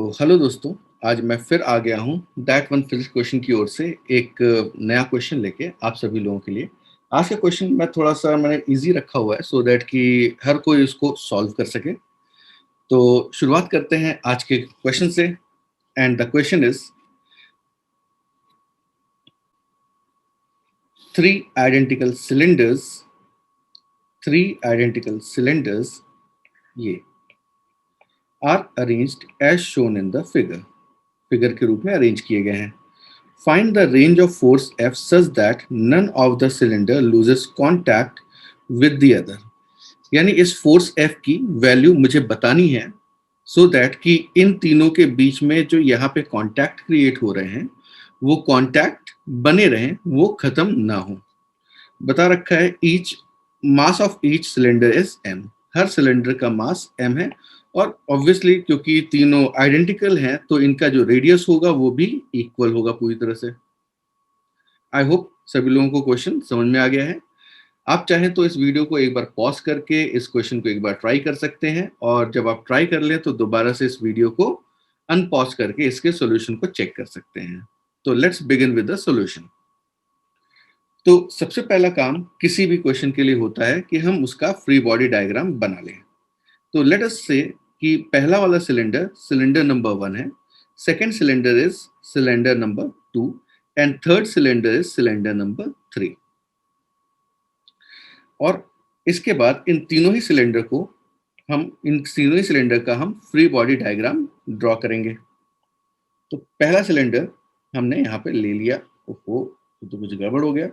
तो हेलो दोस्तों, आज मैं फिर आ गया हूँ दैट वन फिजिक्स क्वेश्चन की ओर से एक नया क्वेश्चन लेके आप सभी लोगों के लिए। आज का क्वेश्चन मैं थोड़ा सा मैंने इजी रखा हुआ है सो दैट कि हर कोई उसको सॉल्व कर सके। तो शुरुआत करते हैं आज के क्वेश्चन से and the question is three identical cylinders they are arranged as shown in the figure के रूप में अरेंज किए गए हैं। Find the range of force F such that none of the cylinder loses contact with the other। यानी इस force F की value मुझे बतानी है सो दैट कि इन तीनों के बीच में जो यहाँ पे कांटेक्ट क्रिएट हो रहे हैं वो कांटेक्ट बने रहें, वो खत्म ना हो। बता रखा है each mass of each cylinder is m। Her cylinder का मास m है और ऑब्वियसली क्योंकि तीनों आइडेंटिकल हैं तो इनका जो रेडियस होगा वो भी इक्वल होगा पूरी तरह से। आई होप सभी लोगों को क्वेश्चन समझ में आ गया है। आप चाहें तो इस वीडियो को एक बार पॉज करके इस क्वेश्चन को एक बार ट्राई कर सकते हैं और जब आप ट्राई कर लें तो दोबारा से इस वीडियो को अनपॉज करके इसके सॉल्यूशन को चेक कर सकते हैं। तो let's begin with the solution. तो सबसे पहला काम किसी भी क्वेश्चन के लिए होता है कि हम उसका फ्री बॉडी डायग्राम बना लें। तो लेट अस से कि पहला वाला सिलेंडर नंबर 1 है, second cylinder is cylinder number 2 and third cylinder is cylinder number 3। और इसके बाद इन तीनों ही सिलेंडर का हम फ्री बॉडी डायग्राम ड्रॉ करेंगे। तो पहला सिलेंडर हमने यहाँ पे ले लिया। ओहो, तो कुछ गड़बड़ हो गया।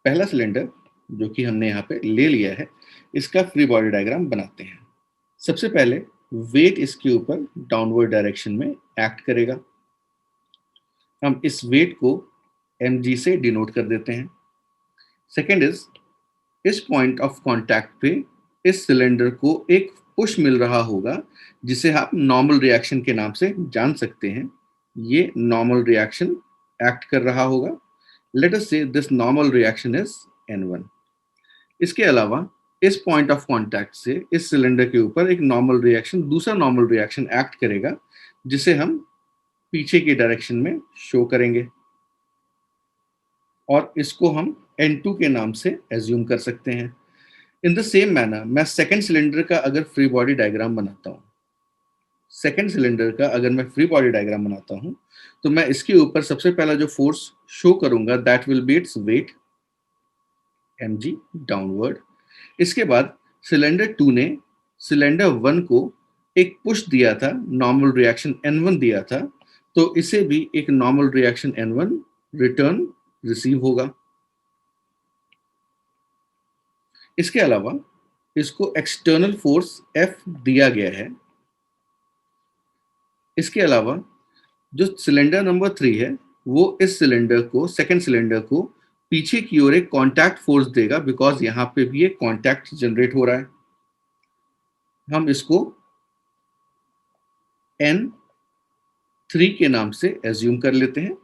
पहला सिलेंडर जो कि हमने यहाँ पे ले लिया है, इसका फ्री बॉडी डायग्राम बनाते हैं। सबसे पहले वेट इसके ऊपर डाउनवर्ड डायरेक्शन में एक्ट करेगा। हम इस वेट को mg से डिनोट कर देते हैं। सेकेंड इज इस पॉइंट ऑफ कांटेक्ट पे इस सिलेंडर को एक पुश मिल रहा होगा जिसे आप नॉर्मल रिएक्शन के नाम से जान सकते हैं। ये नॉर्मल रिएक्शन एक्ट कर रहा होगा। लेट अस से this normal reaction is N1। इसके अलावा इस पॉइंट ऑफ कांटेक्ट से इस सिलेंडर के ऊपर एक दूसरा नॉर्मल रिएक्शन एक्ट करेगा जिसे हम पीछे की डायरेक्शन में शो करेंगे और इसको हम N2 के नाम से एज्यूम कर सकते हैं। इन द सेम मैनर मैं सेकेंड सिलेंडर का अगर फ्री बॉडी डायग्राम बनाता हूँ तो मैं इसके ऊपर सबसे पहला जो फोर्स शो करूंगा that will B its weight mg downward. इसके बाद सिलेंडर 2 ने सिलेंडर 1 को एक पुश दिया था, नॉर्मल रिएक्शन N1 दिया था, तो इसे भी एक normal reaction N1 return receive होगा। इसके अलावा इसको एक्सटर्नल फोर्स F दिया गया है। इसके अलावा जो सिलेंडर नंबर 3 है वो इस सेकेंड सिलेंडर को पीछे की ओर एक कांटेक्ट फोर्स देगा बिकॉज यहाँ पे भी एक कांटेक्ट जनरेट हो रहा है। हम इसको N3 के नाम से एज्यूम कर लेते हैं।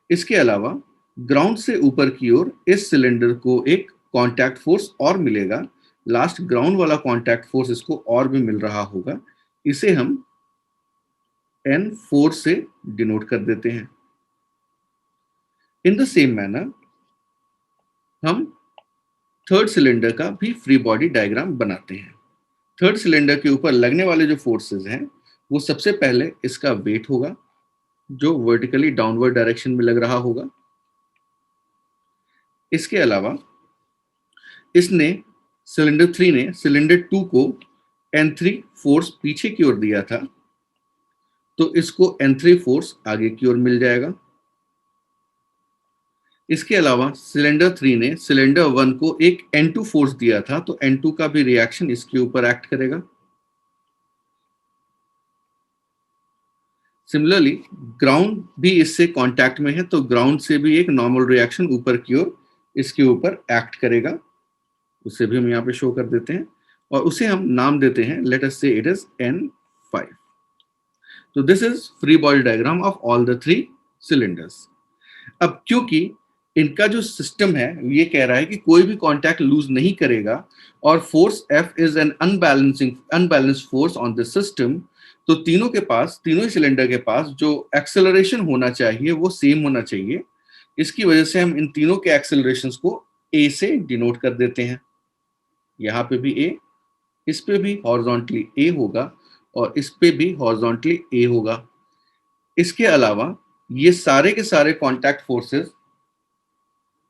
इसके अलावा ग्राउंड से ऊपर की ओर इस सिलेंडर को एक कांटेक्ट फोर्स और मिलेगा। लास्ट ग्राउंड वाला कांटेक्ट फोर्स इसको और भी मिल रहा होगा। इसे हम N4 से डिनोट कर देते हैं। इन द सेम मैनर हम थर्ड सिलेंडर का भी फ्री बॉडी डायग्राम बनाते हैं। थर्ड सिलेंडर के ऊपर लगने वाले जो फोर्सेस हैं वो सबसे पहले इसका वेट होगा जो वर्टिकली डाउनवर्ड डायरेक्शन में लग रहा होगा। इसके अलावा सिलेंडर 3 ने सिलेंडर 2 को N3 फोर्स पीछे की ओर दिया था, तो इसको N3 फोर्स आगे की ओर मिल जाएगा। इसके अलावा सिलेंडर 3 ने सिलेंडर 1 को एक N2 फोर्स दिया था, तो N2 का भी रिएक्शन इसके ऊपर एक्ट करेगा। सिमिलरली ग्राउंड भी इससे कांटेक्ट में है, तो ग्राउंड से भी एक नॉर्मल रिएक्शन ऊपर की ओर इसके ऊपर एक्ट करेगा। उसे भी हम यहाँ पे शो कर देते हैं और उसे हम नाम देते हैं, लेट अस से इट इज N5। तो this is free body diagram of all the 3 cylinders. अब क्योंकि इनका जो सिस्टम है ये कह रहा है कि कोई भी कांटेक्ट लूज नहीं करेगा और force F is an unbalanced force on the system. तो तीनों ही सिलेंडर के पास जो एक्सेलरेशन होना चाहिए वो सेम होना चाहिए। इसकी वजह से हम इन तीनों के एक्सेलरेशंस को A से डिनोट कर देते हैं। यहाँ पे भी A, इस पे भी हॉरिजॉन्टली A होगा और इस पे भी हॉरिजॉन्टली A होगा। इसके अलावा ये सारे के सारे कांटेक्ट फोर्सेस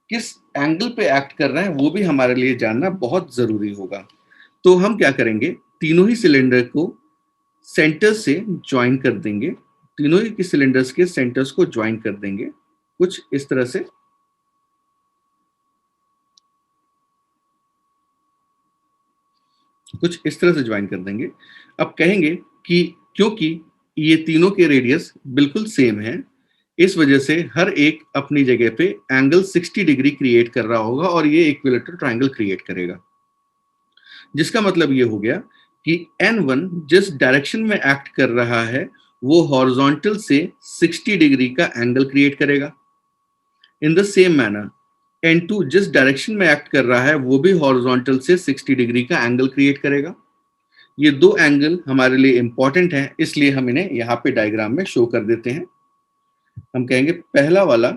किस एंगल पे एक्ट कर रहे हैं वो भी हमारे लिए जानना बहुत जरूरी होगा। तो हम क्या करेंगे, तीनों ही सिलेंडर को सेंटर से ज्वाइन कर देंगे, तीनों ही के सिलेंडर्स के सेंटर्स को ज्वाइन कर देंगे कुछ इस तरह से। ज्वाइन कर देंगे। अब कहेंगे कि क्योंकि ये तीनों के रेडियस बिल्कुल सेम है, इस वजह से हर एक अपनी जगह पे एंगल 60 डिग्री क्रिएट कर रहा होगा और ये इक्विलेटरल ट्रायंगल क्रिएट करेगा। जिसका मतलब ये हो गया कि N1 जिस डायरेक्शन में एक्ट कर रहा है वो हॉरिजॉन्टल से 60 डिग्री का एंगल क्रिएट करेगा। In the same manner N2 जिस डायरेक्शन में एक्ट कर रहा है वो भी हॉरिजॉन्टल से 60 डिग्री का एंगल क्रिएट करेगा। ये दो एंगल हमारे लिए इंपॉर्टेंट हैं, इसलिए हम इन्हें यहाँ पे डायग्राम में शो कर देते हैं। हम कहेंगे पहला वाला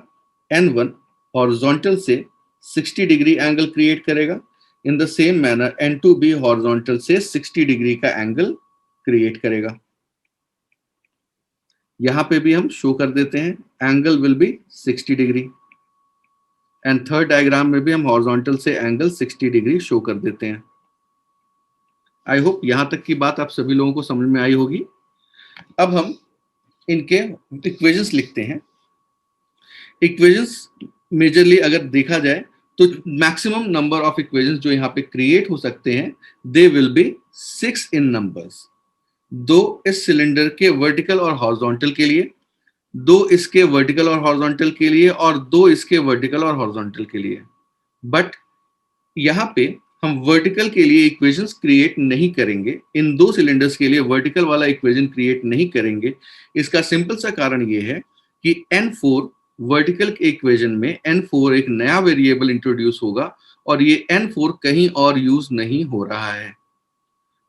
N1 हॉरिजॉन्टल से 60 डिग्री एंगल क्रिएट करेगा। In the same manner N2 भी हॉरिजॉन्टल से 60 डिग्री का एंगल क्रिएट करेगा। यहां पे भी हम शो कर देते हैं angle will be 60 degree. And third diagram में भी हम हॉरिजॉन्टल से एंगल 60 डिग्री शो कर देते हैं। आई होप यहां तक की बात आप सभी लोगों को समझ में आई होगी। अब हम इनके इक्वेशंस लिखते हैं। इक्वेशंस मेजरली अगर देखा जाए तो मैक्सिमम नंबर ऑफ इक्वेशंस जो यहाँ पे क्रिएट हो सकते हैं they will be 6 in numbers. 2 इस सिलेंडर के वर्टिकल और हॉरिजॉन्टल के लिए, 2 इसके वर्टिकल और हॉरिजॉन्टल के लिए और 2 इसके वर्टिकल और हॉरिजॉन्टल के लिए। बट यहाँ पे हम वर्टिकल के लिए इक्वेशंस क्रिएट नहीं करेंगे, इन 2 सिलेंडर्स के लिए वर्टिकल वाला इक्वेशन क्रिएट नहीं करेंगे। इसका सिंपल सा कारण ये है कि N4 वर्टिकल के इक्वेशन में N4 एक नया वेरिएबल इंट्रोड्यूस होगा और ये N4 कहीं और यूज नहीं हो रहा है।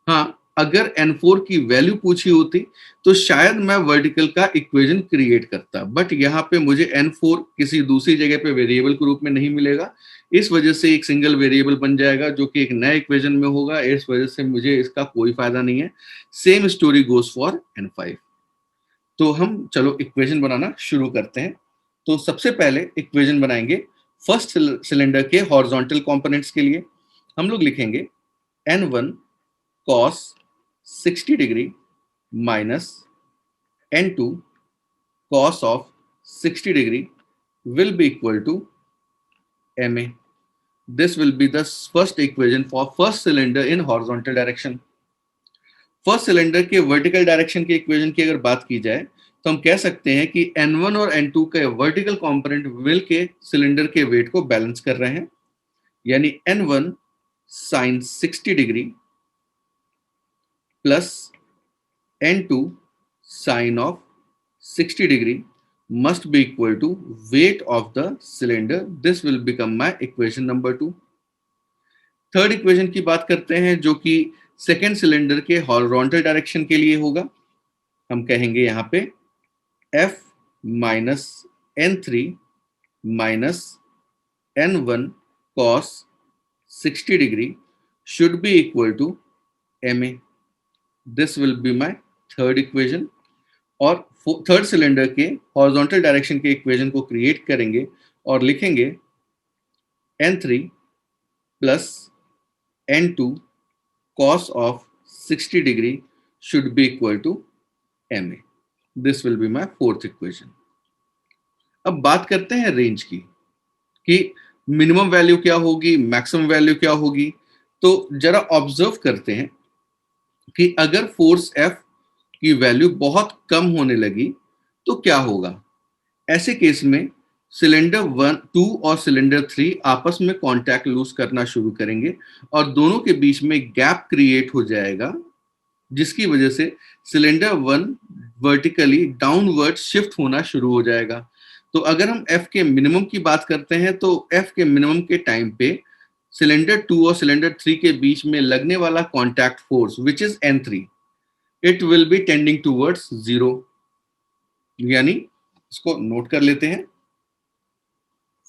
हाँ, अगर N4 की वैल्यू पूछी होती तो शायद मैं वर्टिकल का इक्वेशन क्रिएट करता, बट यहाँ पे मुझे N4 किसी दूसरी जगह पे वेरिएबल के रूप में नहीं मिलेगा। इस वजह से एक सिंगल वेरिएबल बन जाएगा जो कि एक नए इक्वेशन में होगा। इस वजह से मुझे इसका कोई फायदा नहीं है। Same story goes for N5। तो हम चलो इक्वेशन बनाना शुरू करते हैं। तो सबसे पहले इक्वेशन बनाएंगे फर्स्ट सिलेंडर के हॉरिजॉन्टल कंपोनेंट्स के लिए। हम लोग लिखेंगे N1 cos 60 degree minus N2 cos of 60 degree will be equal to MA. This will be the first equation for first cylinder in horizontal direction. First cylinder के vertical direction के equation की अगर बात की जाए तो हम कह सकते हैं कि N1 और N2 के वर्टिकल कंपोनेंट मिल के सिलेंडर के वेट को बैलेंस कर रहे हैं। यानी N1 sin 60 degree plus N2 sin of 60 degree must be equal to weight of the cylinder. This will become my equation number 2. Third equation की बात करते हैं जो कि सेकेंड सिलेंडर के हॉरिजॉन्टल डायरेक्शन के लिए होगा। हम कहेंगे यहाँ पे F minus N3 minus N1 cos 60 degree should be equal to MA. This will be my third equation. और थर्ड सिलेंडर के हॉरिजॉन्टल डायरेक्शन के इक्वेशन को क्रिएट करेंगे और लिखेंगे N3 plus N2 cos of 60 degree should be equal to MA. This will be my fourth equation. अब बात करते हैं रेंज की कि मिनिमम वैल्यू क्या होगी, मैक्सिमम वैल्यू क्या होगी। तो जरा ऑब्जर्व करते हैं कि अगर फोर्स F की वैल्यू बहुत कम होने लगी तो क्या होगा। ऐसे केस में सिलेंडर 1, 2 और सिलेंडर 3 आपस में कांटेक्ट लूज करना शुरू करेंगे और दोनों के बीच में गैप क्रिएट हो जाएगा, जिसकी वजह से सिलेंडर 1 वर्टिकली डाउनवर्ड शिफ्ट होना शुरू हो जाएगा। तो अगर हम एफ के मिनिमम की बात करते हैं तो एफ के मिनिमम के टाइम पे सिलेंडर 2 और सिलेंडर 3 के बीच में लगने वाला contact force which is N3, it will be tending towards 0। यानी इसको नोट कर लेते हैं,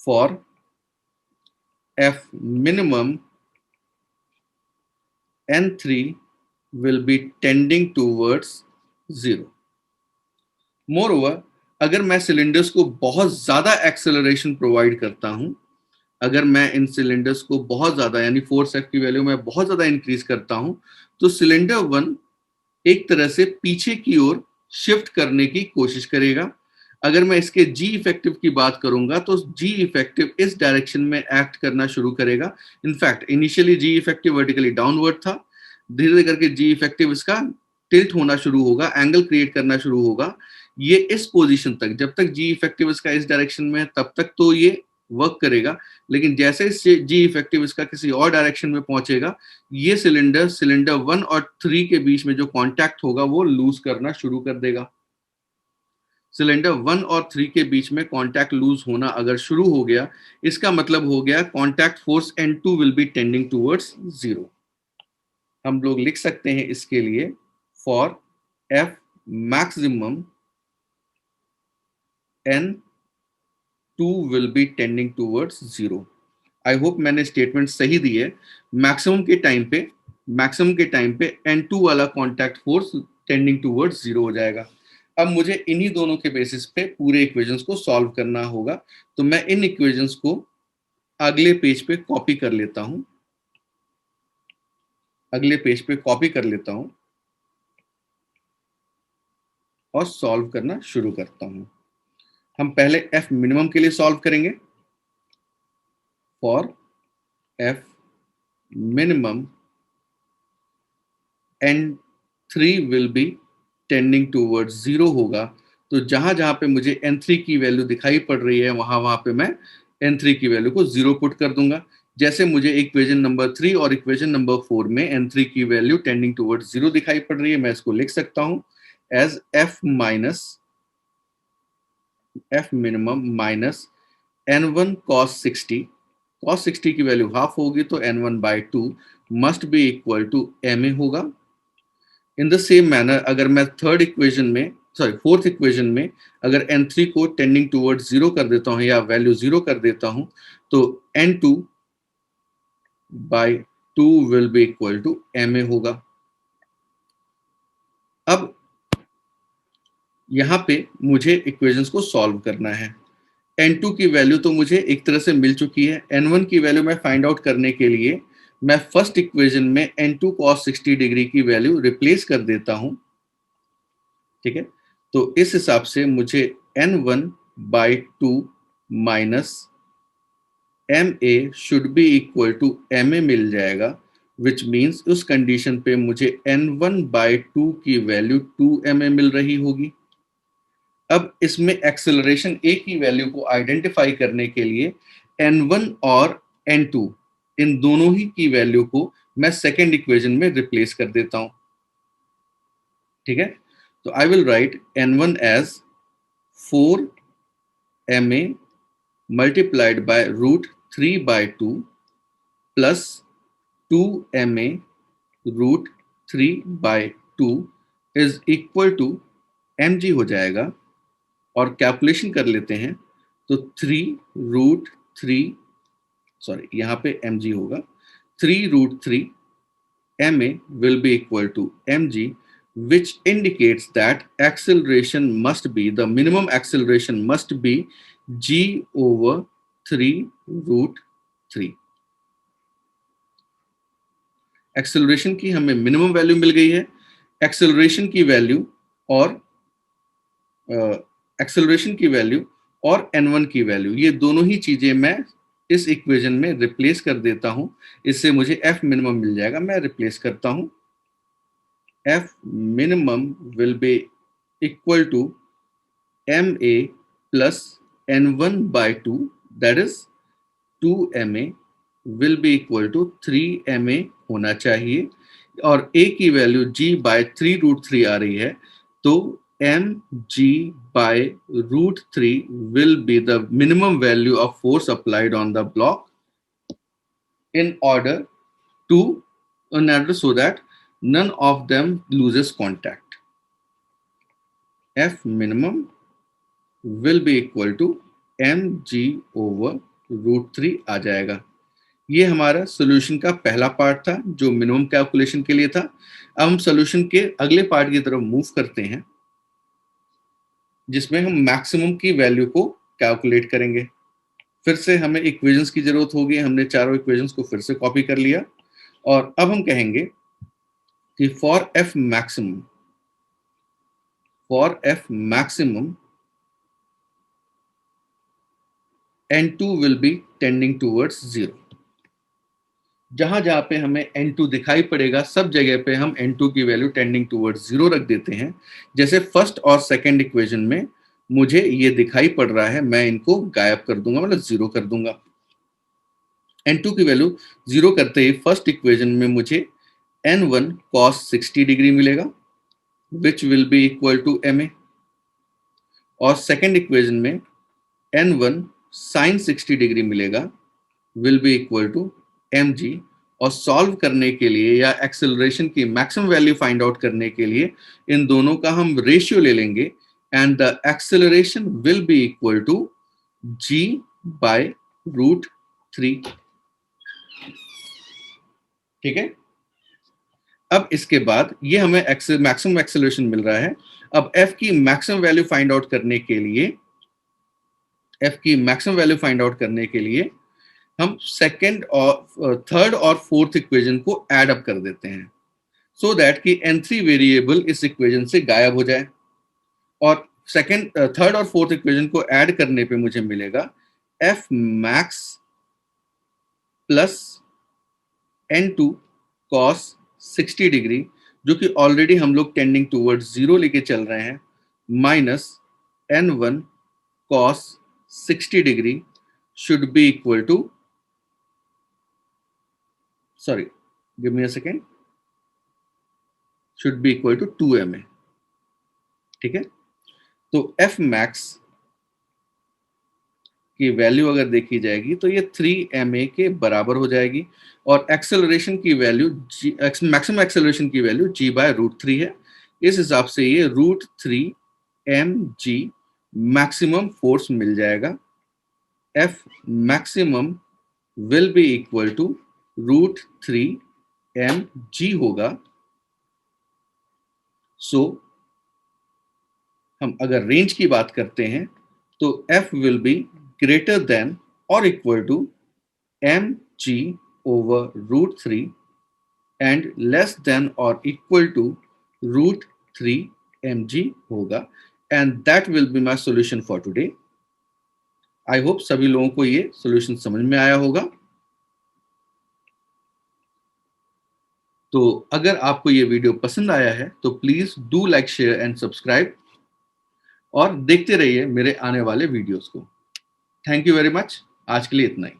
for F minimum N3 will be tending towards 0। Moreover अगर मैं सिलेंडर्स को बहुत ज्यादा एक्सेलरेशन प्रोवाइड करता हूं, अगर मैं इन सिलेंडर्स को बहुत ज्यादा यानी फोर्स एफ की वैल्यू में बहुत ज्यादा इंक्रीज करता हूं, तो सिलेंडर 1 एक तरह से पीछे की ओर शिफ्ट करने की कोशिश करेगा। अगर मैं इसके जी इफेक्टिव की बात करूंगा तो जी इफेक्टिव इस डायरेक्शन में एक्ट करना शुरू करेगा। इनफैक्ट इनिशियली जी इफेक्टिव वर्टिकली डाउनवर्ड था, धीरे धीरे करके जी इफेक्टिव इसका टिल्ट होना शुरू होगा, एंगल क्रिएट करना शुरू होगा। ये इस पोजीशन तक, जब तक जी इफेक्टिव इसका इस डायरेक्शन में है तब तक तो ये वर्क करेगा, लेकिन जैसे जी इफेक्टिव इसका किसी और डायरेक्शन में पहुंचेगा, ये सिलेंडर 1 और 3 के बीच में जो कांटेक्ट होगा वो लूज करना शुरू कर देगा। सिलेंडर 1 और 3 के बीच में कांटेक्ट लूज होना अगर शुरू हो गया, इसका मतलब हो गया contact force N2 will be tending towards 0। हम लोग लिख सकते हैं इसके लिए, for F maximum N2 will be tending towards 0। I hope मैंने स्टेटमेंट सही दी है। मैक्सिमम के टाइम पे N2 वाला कांटेक्ट फोर्स टेंडिंग टूवर्ड्स 0 हो जाएगा। अब मुझे इन्हीं दोनों के बेसिस पे पूरे इक्वेशंस को सॉल्व करना होगा, तो मैं इन इक्वेशंस को अगले पेज पे कॉपी कर लेता हूं, और सॉल्व करना शुरू करता हूं। हम पहले एफ मिनिमम के लिए सॉल्व करेंगे, for F minimum N3 will be tending towards 0 होगा। तो जहां जहां पे मुझे N3 की वैल्यू दिखाई पड़ रही है वहां वहां पे मैं N3 की वैल्यू को 0 पुट कर दूंगा। जैसे मुझे इक्वेशन नंबर 3 और इक्वेशन नंबर 4 में N3 की वैल्यू टेंडिंग टूवर्ड्स 0 दिखाई पड़ रही है, मैं इसको लिख सकता हूं as F minimum minus N1 cos 60 की वैल्यू हाफ होगी तो N1/2 must be equal to ma होगा। इन द सेम मैनर अगर मैं फोर्थ इक्वेशन में अगर N3 को टेंडिंग टूवर्ड्स 0 कर देता हूं या वैल्यू 0 कर देता हूं, तो N2/2 will be equal to ma होगा। अब यहां पे मुझे इक्वेशंस को सॉल्व करना है। N2 की वैल्यू तो मुझे एक तरह से मिल चुकी है। N1 की वैल्यू मैं फाइंड आउट करने के लिए मैं फर्स्ट इक्वेशन में N2 cos 60 डिग्री की वैल्यू रिप्लेस कर देता हूं, ठीक है। तो इस हिसाब से मुझे N1/2 minus ma should be equal to ma मिल जाएगा, विच मीन्स उस कंडीशन पे मुझे N1/2 की वैल्यू 2ma मिल रही होगी। अब इसमें एक्सेलरेशन a की वैल्यू को आइडेंटिफाई करने के लिए N1 और N2 इन दोनों ही की वैल्यू को मैं सेकेंड इक्वेशन में रिप्लेस कर देता हूं, ठीक है। तो I will write N1 as 4ma multiplied by √3/2 plus 2ma √3/2 is equal to mg हो जाएगा। और कैलकुलेशन कर लेते हैं तो 3√3 यहाँ पे mg होगा, 3√3 ma will be equal to mg, which indicates that the minimum acceleration must be g over 3√3। Acceleration की हमें मिनिमम वैल्यू मिल गई है। एक्सेलरेशन की वैल्यू और N1 की वैल्यू, ये दोनों ही चीजें मैं इस इक्वेशन में रिप्लेस कर देता हूं। इससे मुझे F मिनिमम मिल जाएगा। मैं रिप्लेस करता हूं, F minimum will be equal to ma plus N1/2 that is 2ma will be equal to 3ma होना चाहिए। और a की वैल्यू g/3√3 आ रही है, तो mg by root 3 will be the minimum value of force applied on the block in order so that none of them loses contact. F minimum will be equal to mg over root 3 आ जाएगा। ये हमारा solution का पहला part था जो minimum calculation के लिए था। अब हम सॉल्यूशन के अगले पार्ट की तरफ मूव करते हैं जिसमें हम मैक्सिमम की वैल्यू को कैलकुलेट करेंगे। फिर से हमें इक्वेशंस की जरूरत होगी। हमने चारों इक्वेशंस को फिर से कॉपी कर लिया और अब हम कहेंगे कि for F maximum n2 will be tending towards 0। जहां जहां पे हमें n2 दिखाई पड़ेगा सब जगह पे हम n2 की वैल्यू टेंडिंग टूवर्ड्स 0 रख देते हैं। जैसे फर्स्ट और सेकंड इक्वेशन में मुझे ये दिखाई पड़ रहा है, मैं इनको गायब कर दूंगा, मतलब 0 कर दूंगा। n2 की वैल्यू 0 करते ही फर्स्ट इक्वेशन में मुझे n1 cos 60 डिग्री मिलेगा which will be equal to ma, और सेकंड इक्वेशन में n1 sin 60 डिग्री मिलेगा will be equal to mg। और सॉल्व करने के लिए या एक्सेलरेशन की मैक्सिमम वैल्यू फाइंड आउट करने के लिए इन दोनों का हम रेशियो ले लेंगे and the acceleration will be equal to g by root 3। ठीक है, अब इसके बाद ये हमें मैक्सिमम एक्सेलरेशन मिल रहा है। अब f की मैक्सिमम वैल्यू फाइंड आउट करने के लिए हम सेकंड और थर्ड और फोर्थ इक्वेशन को ऐड अप कर देते हैं सो दैट कि n3 वेरिएबल इस इक्वेशन से गायब हो जाए। और थर्ड और फोर्थ इक्वेशन को ऐड करने पे मुझे मिलेगा f max plus n2 cos 60 degree, जो कि ऑलरेडी हम लोग टेंडिंग टूवर्ड्स 0 लेके चल रहे हैं, minus n1 cos 60 degree should be equal to, sorry, give me a second, should be equal to 2ma। ठीक है, तो f max की वैल्यू अगर देखी जाएगी तो ये 3ma के बराबर हो जाएगी और एक्सेलरेशन की वैल्यू मैक्सिमम एक्सेलरेशन की वैल्यू g बाय रूट 3 है। इस हिसाब से ये रूट 3 mg मैक्सिमम फोर्स मिल जाएगा। f maximum will be equal to root 3 mg होगा। सो हम अगर रेंज की बात करते हैं तो f will be greater than और equal to mg over root 3 and less than और इक्वल टू रूट 3 mg होगा। And that will be my solution for today. I hope सभी लोगों को ये सॉल्यूशन समझ में आया होगा। तो अगर आपको ये वीडियो पसंद आया है तो please do like, share and subscribe और देखते रहिए मेरे आने वाले वीडियोस को। Thank you very much. आज के लिए इतना ही।